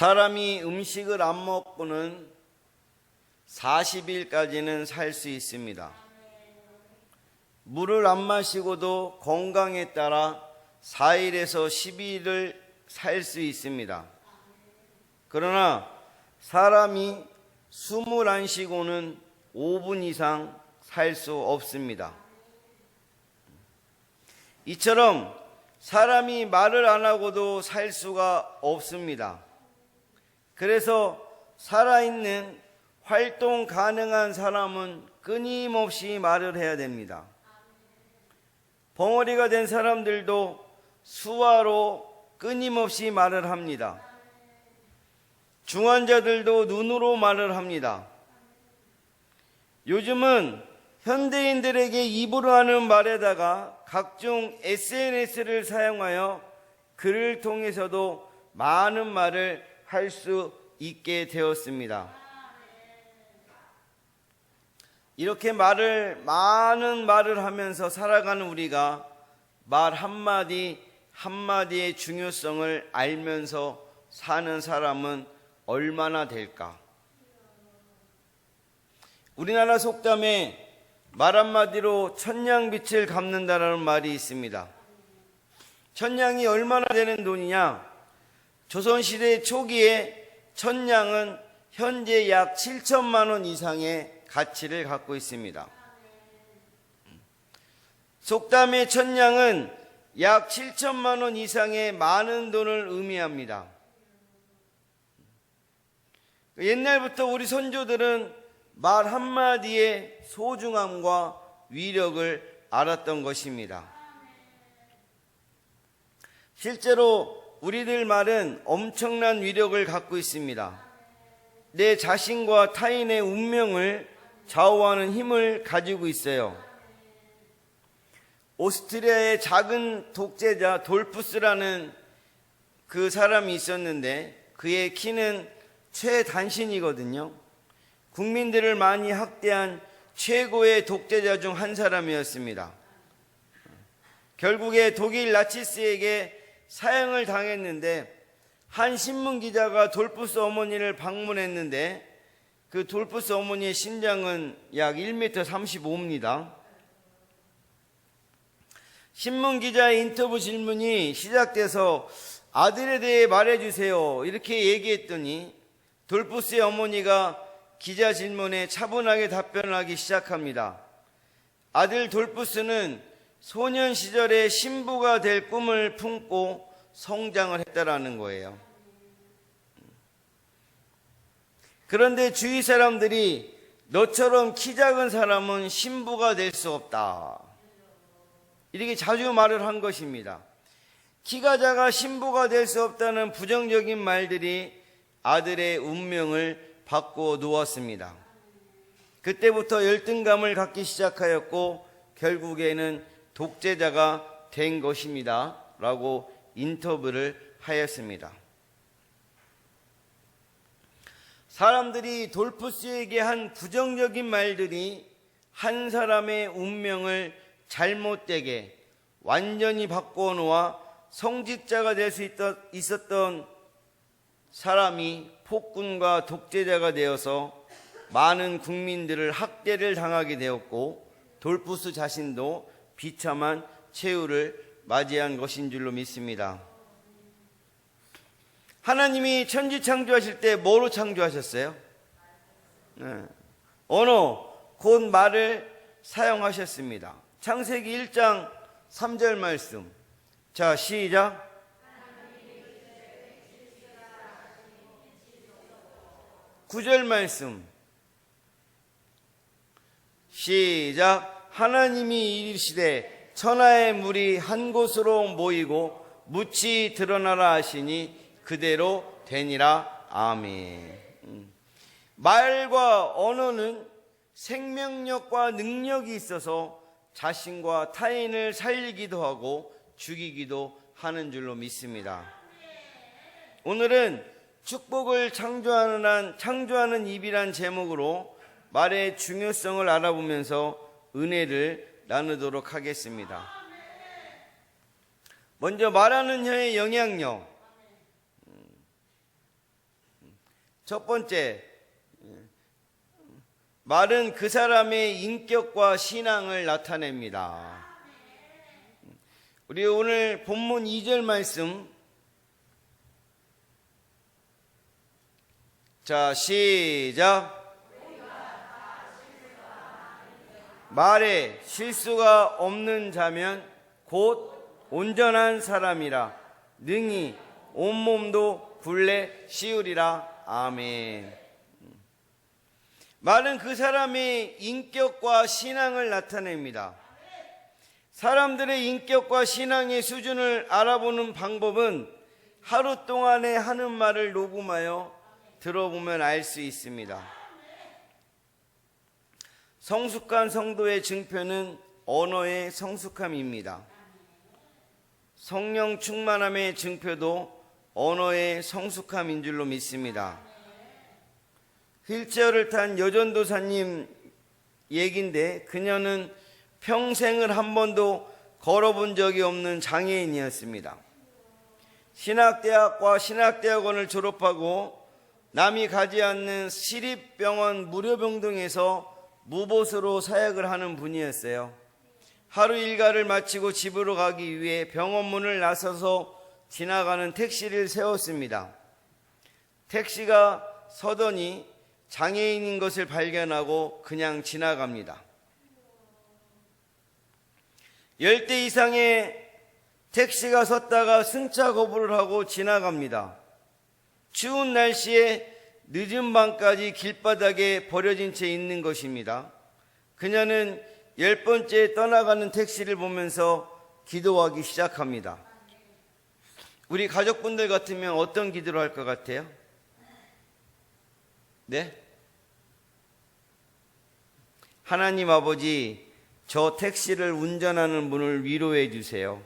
사람이 음식을 안 먹고는 40일까지는 살 수 있습니다. 물을 안 마시고도 건강에 따라 4일에서 10일을 살 수 있습니다. 그러나 사람이 숨을 안 쉬고는 5분 이상 살 수 없습니다. 이처럼 사람이 말을 안 하고도 살 수가 없습니다. 그래서 살아있는 활동 가능한 사람은 끊임없이 말을 해야 됩니다. 벙어리가 된 사람들도 수화로 끊임없이 말을 합니다. 중환자들도 눈으로 말을 합니다. 요즘은 현대인들에게 입으로 하는 말에다가 각종 SNS를 사용하여 글을 통해서도 많은 말을 할 수 있게 되었습니다. 이렇게 많은 말을 하면서 살아가는 우리가 말 한마디 한마디의 중요성을 알면서 사는 사람은 얼마나 될까? 우리나라 속담에 말 한마디로 천냥빛을 갚는다라는 말이 있습니다. 천냥이 얼마나 되는 돈이냐? 조선시대 초기에 천냥은 현재 약 7천만 원 이상의 가치를 갖고 있습니다. 속담의 천냥은 약 7천만 원 이상의 많은 돈을 의미합니다. 옛날부터 우리 선조들은 말 한마디의 소중함과 위력을 알았던 것입니다. 실제로 우리들 말은 엄청난 위력을 갖고 있습니다. 내 자신과 타인의 운명을 좌우하는 힘을 가지고 있어요. 오스트리아의 작은 독재자 돌푸스라는 그 사람이 있었는데 그의 키는 최단신이거든요. 국민들을 많이 학대한 최고의 독재자 중 한 사람이었습니다. 결국에 독일 나치스에게 사형을 당했는데 한 신문기자가 돌푸스 어머니를 방문했는데 그 돌푸스 어머니의 신장은 약 1m 35입니다. 신문기자의 인터뷰 질문이 시작돼서 아들에 대해 말해주세요 이렇게 얘기했더니 돌푸스의 어머니가 기자 질문에 차분하게 답변하기 시작합니다. 아들 돌푸스는 소년 시절에 신부가 될 꿈을 품고 성장을 했다라는 거예요. 그런데 주위 사람들이 너처럼 키 작은 사람은 신부가 될 수 없다. 이렇게 자주 말을 한 것입니다. 키가 작아 신부가 될 수 없다는 부정적인 말들이 아들의 운명을 바꿔 놓았습니다. 그때부터 열등감을 갖기 시작하였고 결국에는 독재자가 된 것입니다. 라고 인터뷰를 하였습니다. 사람들이 돌푸스에게 한 부정적인 말들이 한 사람의 운명을 잘못되게 완전히 바꿔 놓아 성직자가 될 수 있었던 사람이 폭군과 독재자가 되어서 많은 국민들을 학대를 당하게 되었고 돌푸스 자신도 비참한 최후를 맞이한 것인 줄로 믿습니다. 하나님이 천지 창조하실 때 뭐로 창조하셨어요? 언어, 곧 말을 사용하셨습니다. 창세기 1장 3절 말씀. 자, 시작. 9절 말씀. 시작. 하나님이 이르시되 천하의 물이 한 곳으로 모이고 묻이 드러나라 하시니 그대로 되니라. 아멘. 말과 언어는 생명력과 능력이 있어서 자신과 타인을 살리기도 하고 죽이기도 하는 줄로 믿습니다. 오늘은 축복을 창조하는 입이란 제목으로 말의 중요성을 알아보면서 은혜를 나누도록 하겠습니다. 먼저 말하는 혀의 영향력. 첫 번째, 말은 그 사람의 인격과 신앙을 나타냅니다. 우리 오늘 본문 2절 말씀, 자, 시작. 말에 실수가 없는 자면 곧 온전한 사람이라 능히 온몸도 굴레 씌우리라. 아멘. 말은 그 사람의 인격과 신앙을 나타냅니다. 사람들의 인격과 신앙의 수준을 알아보는 방법은 하루 동안에 하는 말을 녹음하여 들어보면 알 수 있습니다. 성숙한 성도의 증표는 언어의 성숙함입니다. 성령 충만함의 증표도 언어의 성숙함인 줄로 믿습니다. 휠체어를 탄 여전도사님 얘기인데, 그녀는 평생을 한 번도 걸어본 적이 없는 장애인이었습니다. 신학대학과 신학대학원을 졸업하고 남이 가지 않는 시립병원 무료병동에서 무보수로 사역을 하는 분이었어요. 하루 일과를 마치고 집으로 가기 위해 병원 문을 나서서 지나가는 택시를 세웠습니다. 택시가 서더니 장애인인 것을 발견하고 그냥 지나갑니다. 10대 이상의 택시가 섰다가 승차 거부를 하고 지나갑니다. 추운 날씨에 늦은 밤까지 길바닥에 버려진 채 있는 것입니다. 그녀는 10번째 떠나가는 택시를 보면서 기도하기 시작합니다. 우리 가족분들 같으면 어떤 기도를 할 것 같아요? 네? 하나님 아버지, 저 택시를 운전하는 분을 위로해 주세요.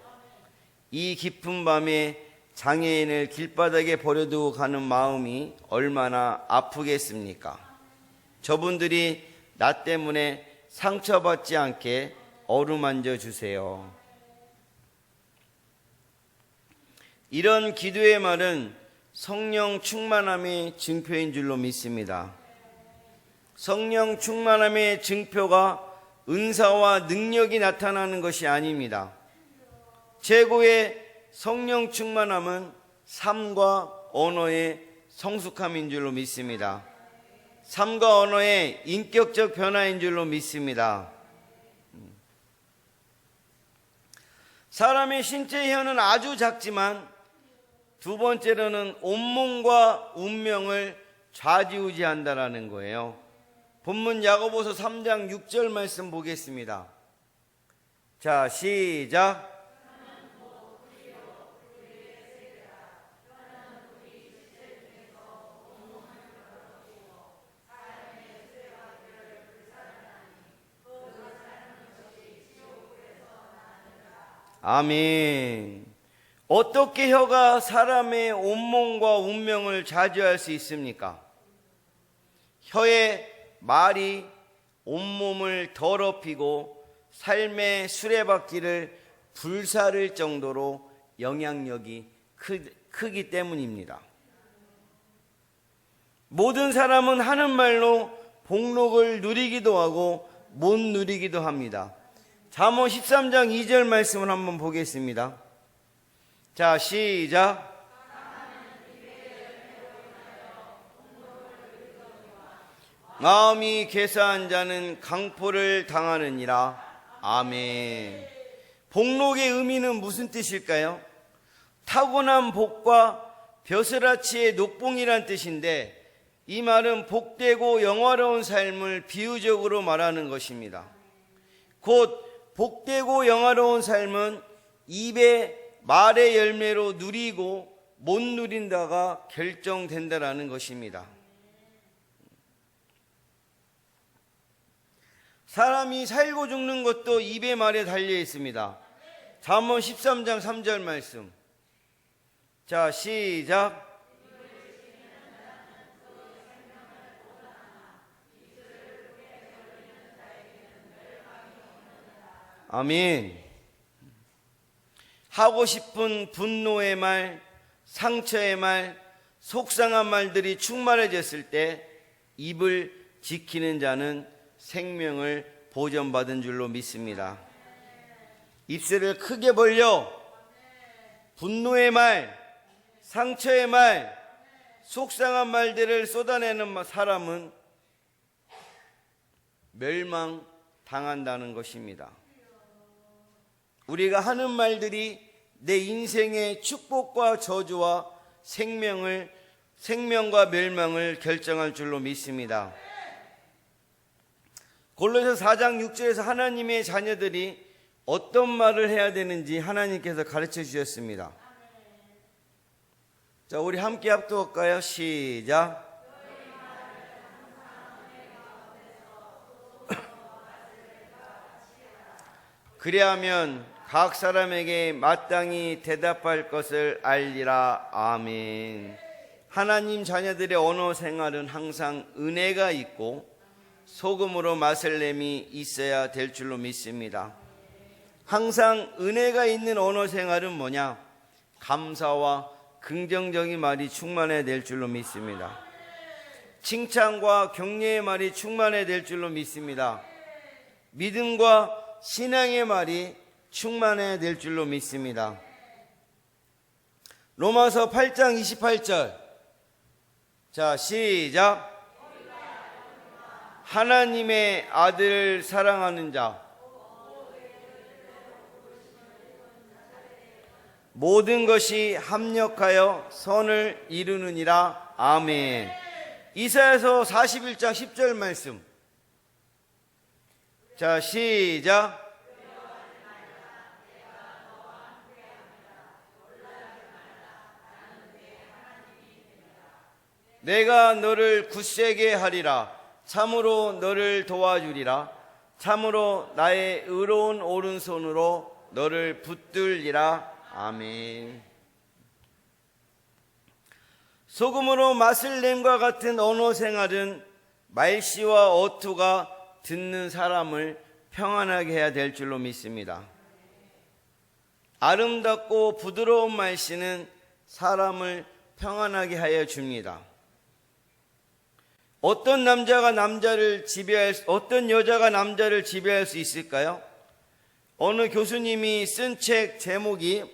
이 깊은 밤에 장애인을 길바닥에 버려두고 가는 마음이 얼마나 아프겠습니까? 저분들이 나 때문에 상처받지 않게 어루만져 주세요. 이런 기도의 말은 성령 충만함의 증표인 줄로 믿습니다. 성령 충만함의 증표가 은사와 능력이 나타나는 것이 아닙니다. 최고의 성령 충만함은 삶과 언어의 성숙함인 줄로 믿습니다. 삶과 언어의 인격적 변화인 줄로 믿습니다. 사람의 신체 혀는 아주 작지만 두 번째로는 온몸과 운명을 좌지우지한다라는 거예요. 본문 야고보서 3장 6절 말씀 보겠습니다. 자, 시작. 아멘. 어떻게 혀가 사람의 온몸과 운명을 좌지할 수 있습니까? 혀의 말이 온몸을 더럽히고 삶의 수레바퀴를 불사를 정도로 영향력이 크기 때문입니다. 모든 사람은 하는 말로 복록을 누리기도 하고 못 누리기도 합니다. 잠언 13장 2절 말씀을 한번 보겠습니다. 자, 시작. 마음이 괴사한 자는 강포를 당하느니라. 아멘. 복록의 의미는 무슨 뜻일까요? 타고난 복과 벼슬아치의 녹봉이란 뜻인데, 이 말은 복되고 영화로운 삶을 비유적으로 말하는 것입니다. 곧 복되고 영화로운 삶은 입의 말의 열매로 누리고 못 누린다가 결정된다라는 것입니다. 사람이 살고 죽는 것도 입의 말에 달려 있습니다. 잠언 13장 3절 말씀. 자, 시작. 아멘. 하고 싶은 분노의 말, 상처의 말, 속상한 말들이 충만해졌을 때 입을 지키는 자는 생명을 보전받은 줄로 믿습니다. 입술을 크게 벌려 분노의 말, 상처의 말, 속상한 말들을 쏟아내는 사람은 멸망당한다는 것입니다. 우리가 하는 말들이 내 인생의 축복과 저주와 생명과 멸망을 결정할 줄로 믿습니다. 골로새 4장 6절에서 하나님의 자녀들이 어떤 말을 해야 되는지 하나님께서 가르쳐 주셨습니다. 자, 우리 함께 합독할까요? 시작. 그리하면 각 사람에게 마땅히 대답할 것을 알리라. 아멘. 하나님 자녀들의 언어 생활은 항상 은혜가 있고 소금으로 맛을 내미 있어야 될 줄로 믿습니다. 항상 은혜가 있는 언어 생활은 뭐냐? 감사와 긍정적인 말이 충만해야 될 줄로 믿습니다. 칭찬과 격려의 말이 충만해야 될 줄로 믿습니다. 믿음과 신앙의 말이 충만해야 될 줄로 믿습니다. 로마서 8장 28절. 자, 시작. 하나님의 아들을 사랑하는 자 모든 것이 합력하여 선을 이루느니라. 아멘. 이사야서 41장 10절 말씀. 자, 시작. 내가 너를 굳세게 하리라. 참으로 너를 도와주리라. 참으로 나의 의로운 오른손으로 너를 붙들리라. 아멘. 소금으로 맛을 냄과 같은 언어 생활은 말씨와 어투가 듣는 사람을 평안하게 해야 될 줄로 믿습니다. 아름답고 부드러운 말씨는 사람을 평안하게 하여 줍니다. 어떤 여자가 남자를 지배할 수 있을까요? 어느 교수님이 쓴 책 제목이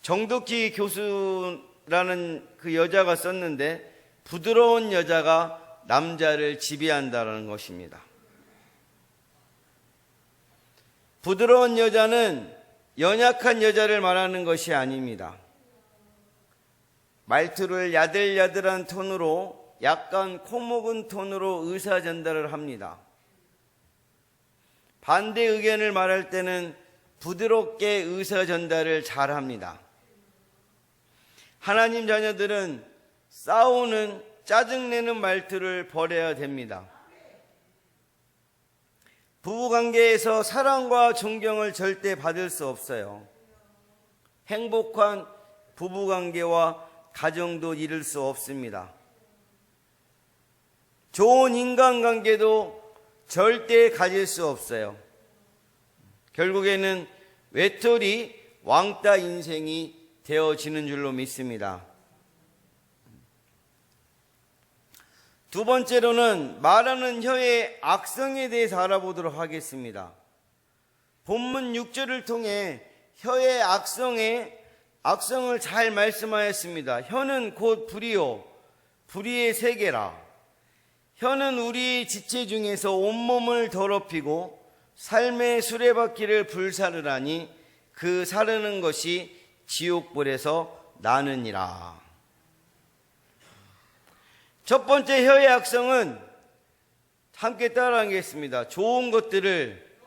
정덕희 교수라는 그 여자가 썼는데 부드러운 여자가 남자를 지배한다는 것입니다. 부드러운 여자는 연약한 여자를 말하는 것이 아닙니다. 말투를 야들야들한 톤으로 약간 코목은 톤으로 의사 전달을 합니다. 반대 의견을 말할 때는 부드럽게 의사 전달을 잘 합니다. 하나님 자녀들은 싸우는 짜증내는 말투를 버려야 됩니다. 부부관계에서 사랑과 존경을 절대 받을 수 없어요. 행복한 부부관계와 가정도 이룰 수 없습니다. 좋은 인간관계도 절대 가질 수 없어요. 결국에는 외톨이 왕따 인생이 되어지는 줄로 믿습니다. 두 번째로는 말하는 혀의 악성에 대해서 알아보도록 하겠습니다. 본문 6절을 통해 혀의 악성을 잘 말씀하였습니다. 혀는 곧 불이요 불의의 세계라. 혀는 우리 지체 중에서 온몸을 더럽히고 삶의 수레바퀴를 불사르라니 그 사르는 것이 지옥불에서 나느니라. 첫 번째 혀의 악성은 함께 따라하겠습니다. 좋은 것들을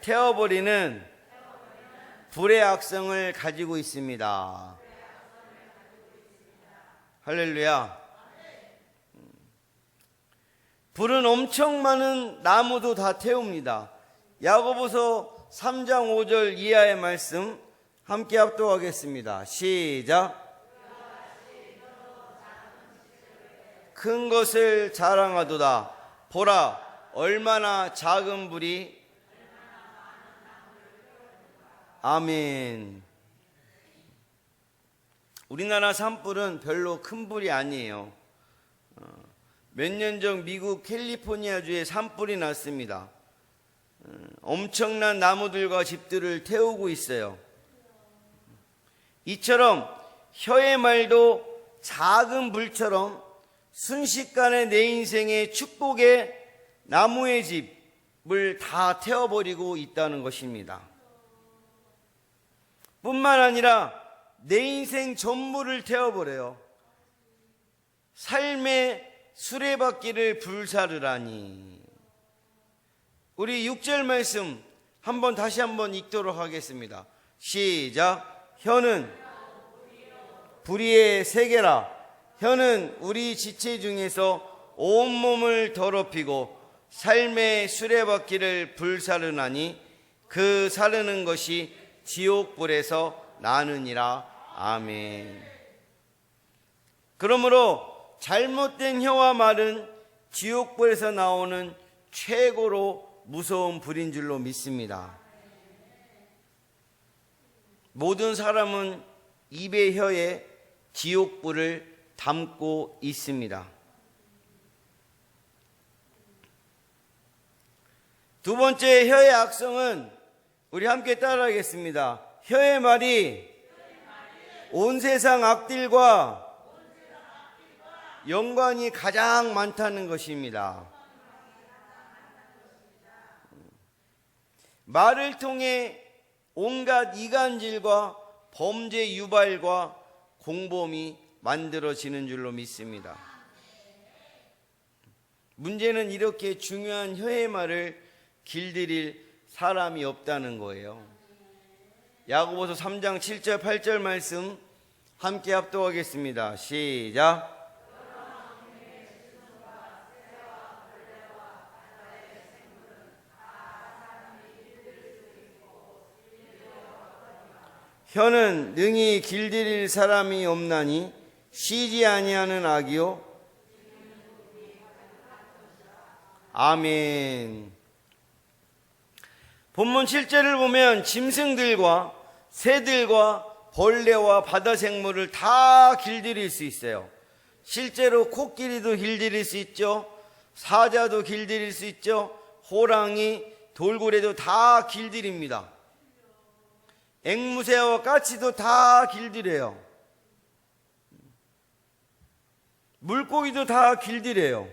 태워버리는 불의 악성을 가지고 있습니다. 할렐루야. 불은 엄청 많은 나무도 다 태웁니다. 야고보서 3장 5절 이하의 말씀 함께 합독하겠습니다. 시작. 큰 것을 자랑하도다. 보라, 얼마나 작은 불이. 아멘. 우리나라 산불은 별로 큰 불이 아니에요. 몇 년 전 미국 캘리포니아주에 산불이 났습니다. 엄청난 나무들과 집들을 태우고 있어요. 이처럼 혀의 말도 작은 불처럼 순식간에 내 인생의 축복의 나무의 집을 다 태워버리고 있다는 것입니다. 뿐만 아니라 내 인생 전부를 태워버려요. 삶의 수레바퀴를 불사르라니. 우리 6절 말씀 다시 한번 읽도록 하겠습니다. 시작. 혀는 불의의 세계라. 혀는 우리 지체 중에서 온몸을 더럽히고 삶의 수레바퀴를 불사르나니 그 사르는 것이 지옥불에서 나느니라. 아멘. 그러므로 잘못된 혀와 말은 지옥불에서 나오는 최고로 무서운 불인 줄로 믿습니다. 모든 사람은 입의 혀에 지옥불을 담고 있습니다. 두 번째 혀의 악성은 우리 함께 따라하겠습니다. 혀의 말이 온 세상 악들과 연관이 가장 많다는 것입니다. 말을 통해 온갖 이간질과 범죄 유발과 공범이 만들어지는 줄로 믿습니다. 문제는 이렇게 중요한 혀의 말을 길들일 사람이 없다는 거예요. 야고보서 3장 7절 8절 말씀 함께 합독하겠습니다. 시작. 혀는 능히 길들일 사람이 없나니 쉬지 아니하는 악이요. 아멘. 본문 7절을 보면 짐승들과 새들과 벌레와 바다 생물을 다 길들일 수 있어요. 실제로 코끼리도 길들일 수 있죠. 사자도 길들일 수 있죠. 호랑이, 돌고래도 다 길들입니다. 앵무새와 까치도 다 길들여요. 물고기도 다 길들여요.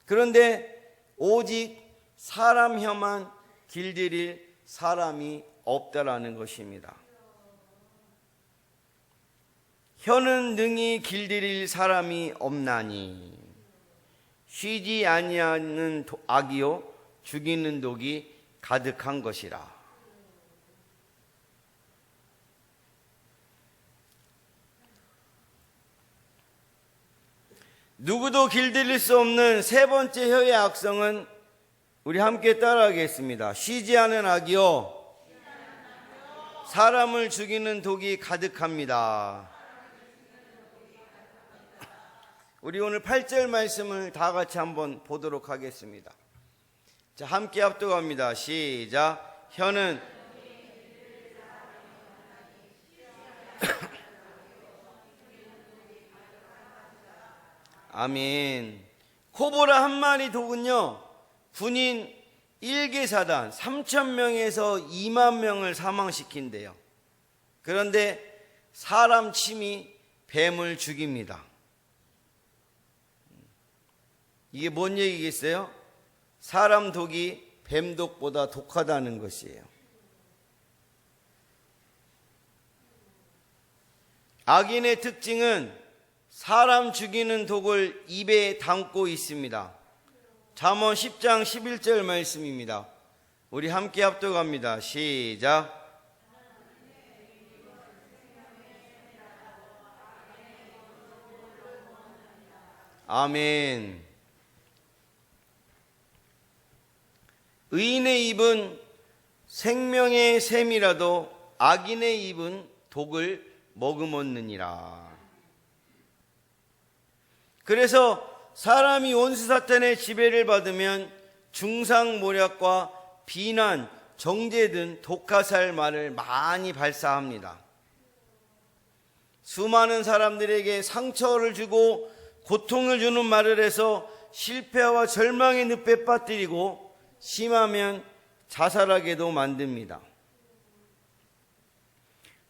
그런데 오직 사람 혀만 길들일 사람이 없다라는 것입니다. 혀는 능히 길들일 사람이 없나니 쉬지 아니하는 악이요 죽이는 독이 가득한 것이라. 누구도 길들일 수 없는 세 번째 혀의 악성은 우리 함께 따라하겠습니다. 쉬지 않은 악이요 사람을 죽이는 독이 가득합니다. 우리 오늘 8절 말씀을 다 같이 한번 보도록 하겠습니다. 자, 함께 합독합니다. 시작. 혀는 아멘. 코보라 한 마리 독은요, 군인 1개사단 3,000명에서 2만 명을 사망시킨대요. 그런데 사람 침이 뱀을 죽입니다. 이게 뭔 얘기겠어요? 사람 독이 뱀 독보다 독하다는 것이에요. 악인의 특징은 사람 죽이는 독을 입에 담고 있습니다. 잠언 10장 11절 말씀입니다. 우리 함께 합독합니다. 시작. 아멘. 의인의 입은 생명의 샘이라도 악인의 입은 독을 머금었느니라. 그래서 사람이 원수 사탄의 지배를 받으면 중상모략과 비난, 정죄 등 독화살 말을 많이 발사합니다. 수많은 사람들에게 상처를 주고 고통을 주는 말을 해서 실패와 절망의 늪에 빠뜨리고 심하면 자살하게도 만듭니다.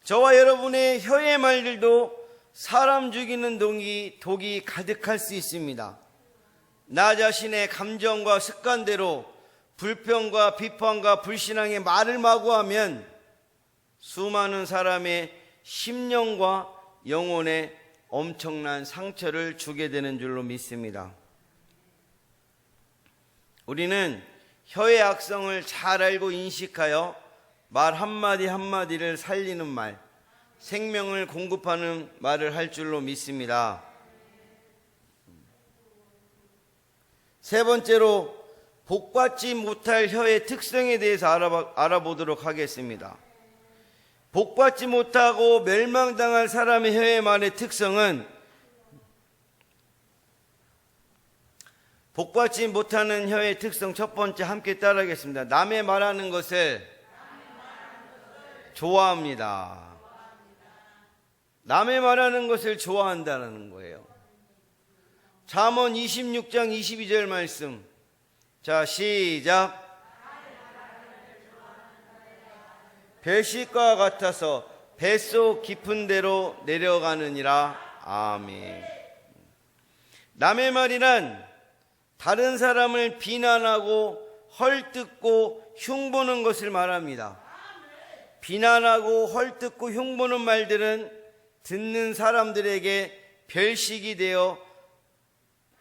저와 여러분의 혀의 말들도 사람 죽이는 독이 가득할 수 있습니다. 나 자신의 감정과 습관대로 불평과 비판과 불신앙의 말을 마구하면 수많은 사람의 심령과 영혼에 엄청난 상처를 주게 되는 줄로 믿습니다. 우리는 혀의 악성을 잘 알고 인식하여 말 한마디 한마디를 살리는 말, 생명을 공급하는 말을 할 줄로 믿습니다. 세 번째로 복받지 못할 혀의 특성에 대해서 알아보도록 하겠습니다. 복받지 못하고 멸망당할 사람의 혀의 말의 특성은 복받지 못하는 혀의 특성 첫 번째 함께 따라하겠습니다. 남의 말하는 것을 좋아합니다. 남의 말하는 것을 좋아한다는 거예요. 잠언 26장 22절 말씀. 자, 시작. 별식과 같아서 뱃속 깊은 데로 내려가느니라. 아멘. 남의 말이란 다른 사람을 비난하고 헐뜯고 흉보는 것을 말합니다. 비난하고 헐뜯고 흉보는 말들은 듣는 사람들에게 별식이 되어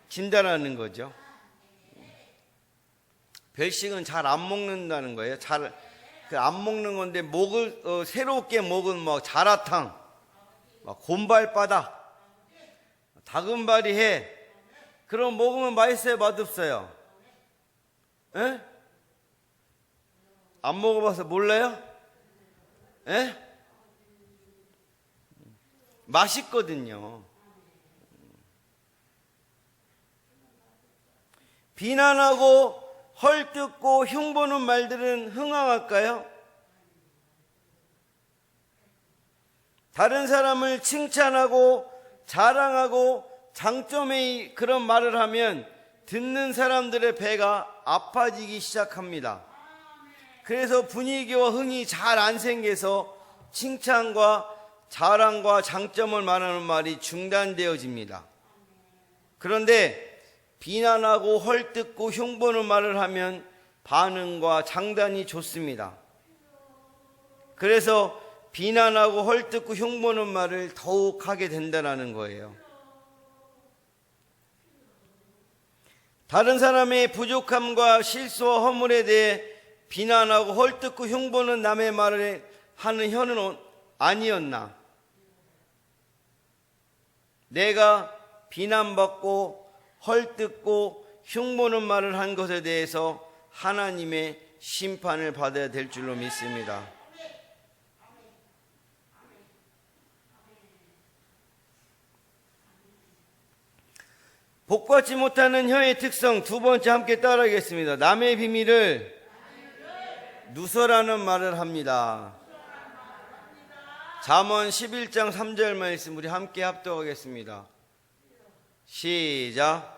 진다라는 거죠. 별식은 잘 안 먹는다는 거예요. 잘 안 먹는 건데 새롭게 먹은 자라탕, 곰발바닥, 다금바리해, 그럼 먹으면 맛있어요, 맛없어요? 에? 안 먹어봐서 몰라요? 에? 맛있거든요. 비난하고 헐뜯고 흉보는 말들은 흥황할까요? 다른 사람을 칭찬하고 자랑하고 장점의 그런 말을 하면 듣는 사람들의 배가 아파지기 시작합니다. 그래서 분위기와 흥이 잘 안 생겨서 칭찬과 자랑과 장점을 말하는 말이 중단되어집니다. 그런데 비난하고 헐뜯고 흉보는 말을 하면 반응과 장단이 좋습니다. 그래서 비난하고 헐뜯고 흉보는 말을 더욱 하게 된다는 거예요. 다른 사람의 부족함과 실수와 허물에 대해 비난하고 헐뜯고 흉보는 남의 말을 하는 혀는 아니었나? 내가 비난받고 헐뜯고 흉보는 말을 한 것에 대해서 하나님의 심판을 받아야 될 줄로 믿습니다. 복받지 못하는 혀의 특성 두 번째 함께 따라하겠습니다. 남의 비밀을 누설하는 말을 합니다. 잠언 11장 3절 말씀 우리 함께 합독하겠습니다. 시작.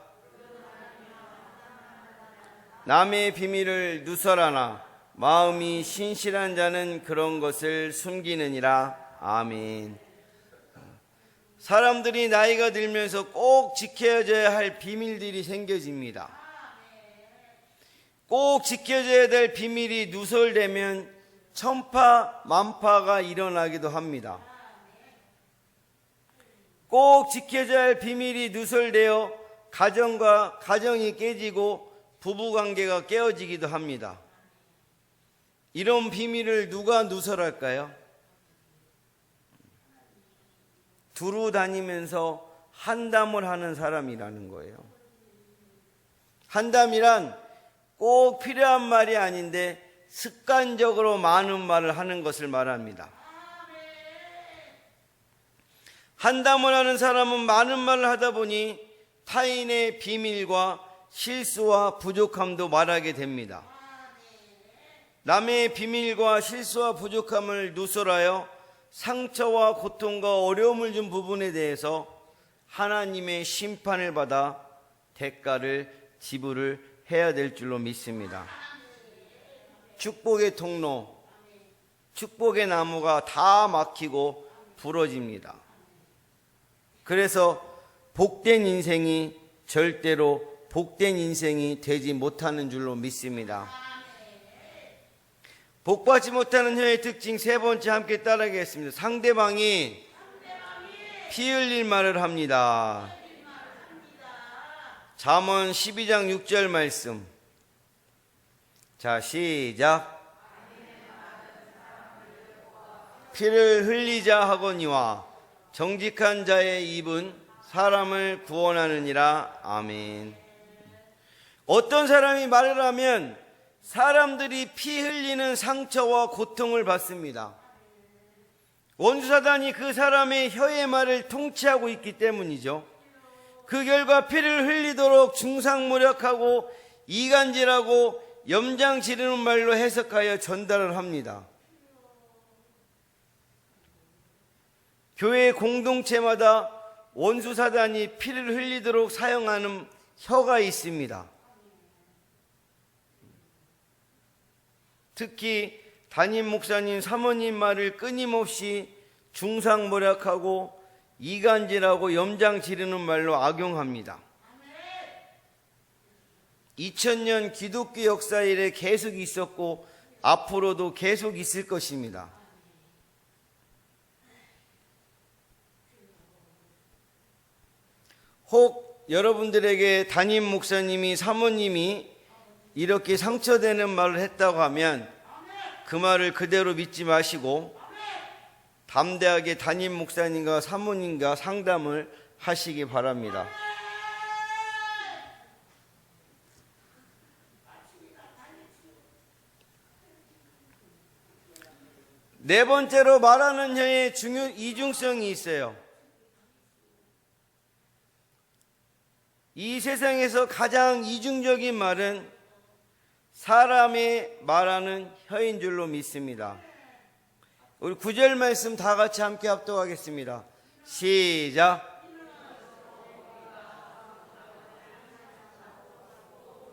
남의 비밀을 누설하나 마음이 신실한 자는 그런 것을 숨기느니라. 아멘. 사람들이 나이가 들면서 꼭 지켜져야 할 비밀들이 생겨집니다. 꼭 지켜져야 될 비밀이 누설되면 천파만파가 일어나기도 합니다. 꼭 지켜져야 할 비밀이 누설되어 가정이 깨지고 부부관계가 깨어지기도 합니다. 이런 비밀을 누가 누설할까요? 두루 다니면서 한담을 하는 사람이라는 거예요. 한담이란 꼭 필요한 말이 아닌데 습관적으로 많은 말을 하는 것을 말합니다. 한담을 하는 사람은 많은 말을 하다 보니 타인의 비밀과 실수와 부족함도 말하게 됩니다. 남의 비밀과 실수와 부족함을 누설하여 상처와 고통과 어려움을 준 부분에 대해서 하나님의 심판을 받아 대가를 지불을 해야 될 줄로 믿습니다. 축복의 통로, 축복의 나무가 다 막히고 부러집니다. 그래서 복된 인생이 절대로 복된 인생이 되지 못하는 줄로 믿습니다. 복받지 못하는 혀의 특징 세 번째 함께 따라하겠습니다. 상대방이 피 흘릴 말을 합니다. 잠언 12장 6절 말씀. 자, 시작. 피를 흘리자 하거니와 정직한 자의 입은 사람을 구원하느니라. 아멘. 어떤 사람이 말을 하면 사람들이 피 흘리는 상처와 고통을 받습니다. 원수사단이 그 사람의 혀의 말을 통치하고 있기 때문이죠. 그 결과 피를 흘리도록 중상모략하고 이간질하고 염장 지르는 말로 해석하여 전달을 합니다. 교회 공동체마다 원수사단이 피를 흘리도록 사용하는 혀가 있습니다. 특히 담임 목사님, 사모님 말을 끊임없이 중상모략하고 이간질하고 염장 지르는 말로 악용합니다. 2000년 기독교 역사 이래 계속 있었고 앞으로도 계속 있을 것입니다. 혹 여러분들에게 담임 목사님이, 사모님이 이렇게 상처되는 말을 했다고 하면 그 말을 그대로 믿지 마시고 담대하게 담임 목사님과 사모님과 상담을 하시기 바랍니다. 네 번째로 말하는 혀의 이중성이 있어요. 이 세상에서 가장 이중적인 말은 사람의 말하는 혀인 줄로 믿습니다. 우리 9절 말씀 다 같이 함께 합독하겠습니다. 시작.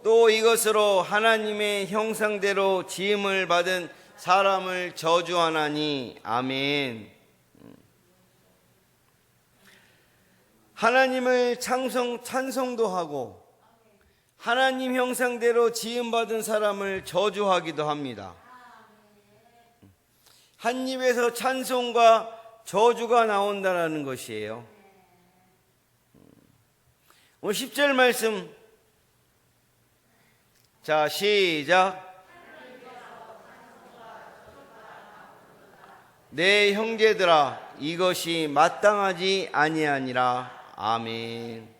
또 이것으로 하나님의 형상대로 지음을 받은 사람을 저주하나니. 아멘. 하나님을 찬송도 하고 하나님 형상대로 지음받은 사람을 저주하기도 합니다. 한 입에서 찬송과 저주가 나온다는 것이에요. 오늘 10절 말씀, 자 시작. 내 형제들아 이것이 마땅하지 아니하니라. 아멘.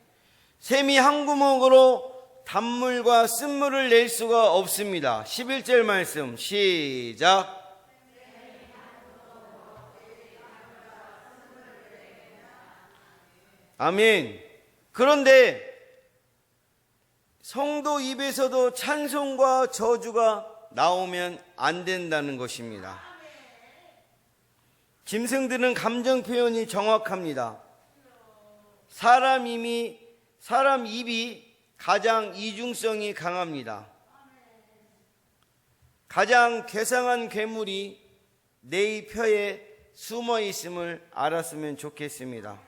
샘이 한 구멍으로 단물과 쓴물을 낼 수가 없습니다. 11절 말씀 시작. 아멘. 그런데 성도 입에서도 찬송과 저주가 나오면 안 된다는 것입니다. 짐승들은 감정 표현이 정확합니다. 사람 입이 가장 이중성이 강합니다. 가장 괴상한 괴물이 내 입 혀에 숨어 있음을 알았으면 좋겠습니다.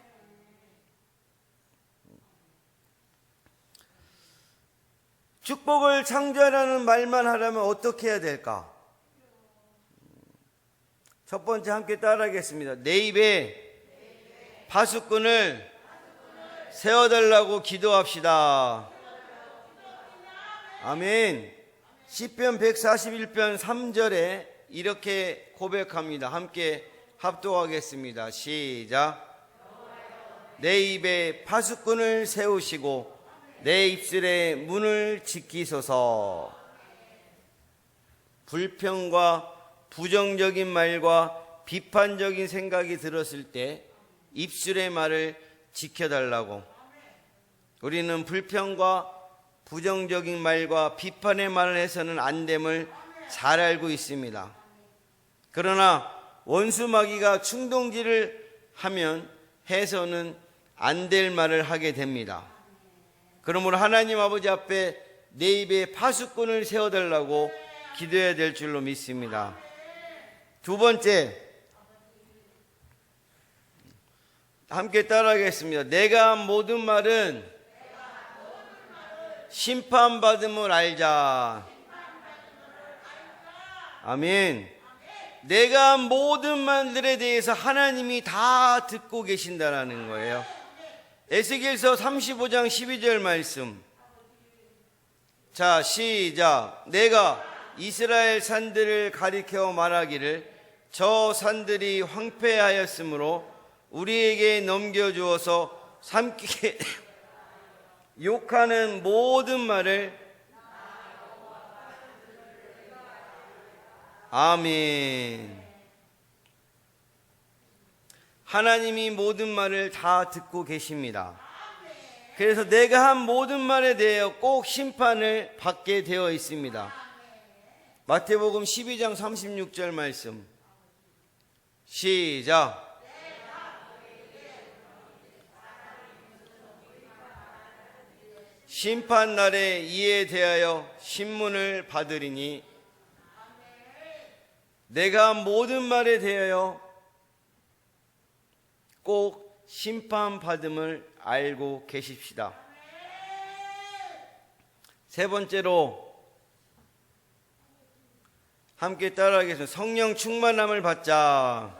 축복을 창조하라는 말만 하려면 어떻게 해야 될까? 첫 번째 함께 따라하겠습니다. 내 입에 파수꾼을 세워달라고 기도합시다. 아멘. 시편 141편 3절에 이렇게 고백합니다. 함께 합독하겠습니다. 시작. 내 입에 파수꾼을 세우시고 내 입술에 문을 지키소서. 불평과 부정적인 말과 비판적인 생각이 들었을 때 입술의 말을 지켜달라고. 우리는 불평과 부정적인 말과 비판의 말을 해서는 안 됨을 잘 알고 있습니다. 그러나 원수 마귀가 충동질을 하면 해서는 안 될 말을 하게 됩니다. 그러므로 하나님 아버지 앞에 내 입에 파수꾼을 세워달라고 기도해야 될 줄로 믿습니다. 두 번째, 함께 따라하겠습니다. 내가 한 모든 말은 심판받음을 알자. 아멘. 내가 한 모든 말들에 대해서 하나님이 다 듣고 계신다라는 거예요. 에스겔서 35장 12절 말씀. 자, 시작. 내가 이스라엘 산들을 가리켜 말하기를 저 산들이 황폐하였으므로 우리에게 넘겨주어서 삼키게 욕하는 모든 말을 아멘. 하나님이 모든 말을 다 듣고 계십니다. 그래서 내가 한 모든 말에 대하여 꼭 심판을 받게 되어 있습니다. 마태복음 12장 36절 말씀. 시작. 심판날에 이에 대하여 신문을 받으리니 내가 한 모든 말에 대하여 꼭 심판받음을 알고 계십시다. 세 번째로 함께 따라하겠습니다. 성령 충만함을 받자.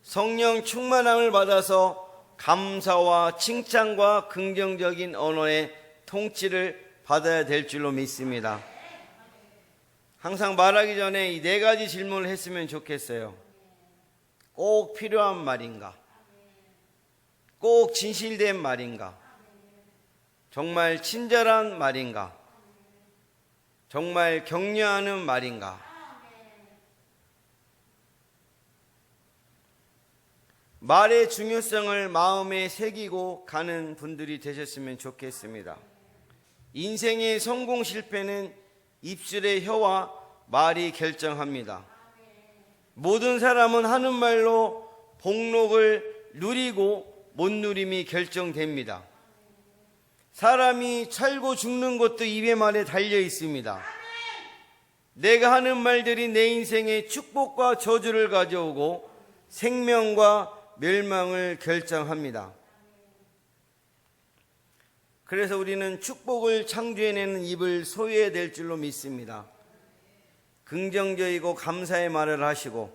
성령 충만함을 받아서 감사와 칭찬과 긍정적인 언어의 통치를 받아야 될 줄로 믿습니다. 항상 말하기 전에 이 네 가지 질문을 했으면 좋겠어요. 꼭 필요한 말인가? 꼭 진실된 말인가? 정말 친절한 말인가? 정말 격려하는 말인가? 말의 중요성을 마음에 새기고 가는 분들이 되셨으면 좋겠습니다. 인생의 성공 실패는 입술의 혀와 말이 결정합니다. 모든 사람은 하는 말로 복록을 누리고 못 누림이 결정됩니다. 사람이 살고 죽는 것도 입의 말에 달려 있습니다. 내가 하는 말들이 내 인생에 축복과 저주를 가져오고 생명과 멸망을 결정합니다. 그래서 우리는 축복을 창조해내는 입을 소유해야 될 줄로 믿습니다. 긍정적이고 감사의 말을 하시고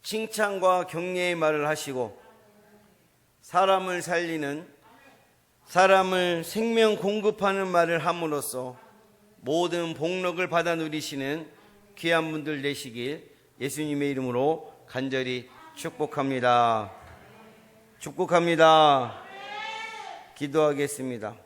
칭찬과 격려의 말을 하시고 사람을 살리는, 사람을 생명 공급하는 말을 함으로써 모든 복록을 받아 누리시는 귀한 분들 되시길 예수님의 이름으로 간절히 축복합니다. 축복합니다. 기도하겠습니다.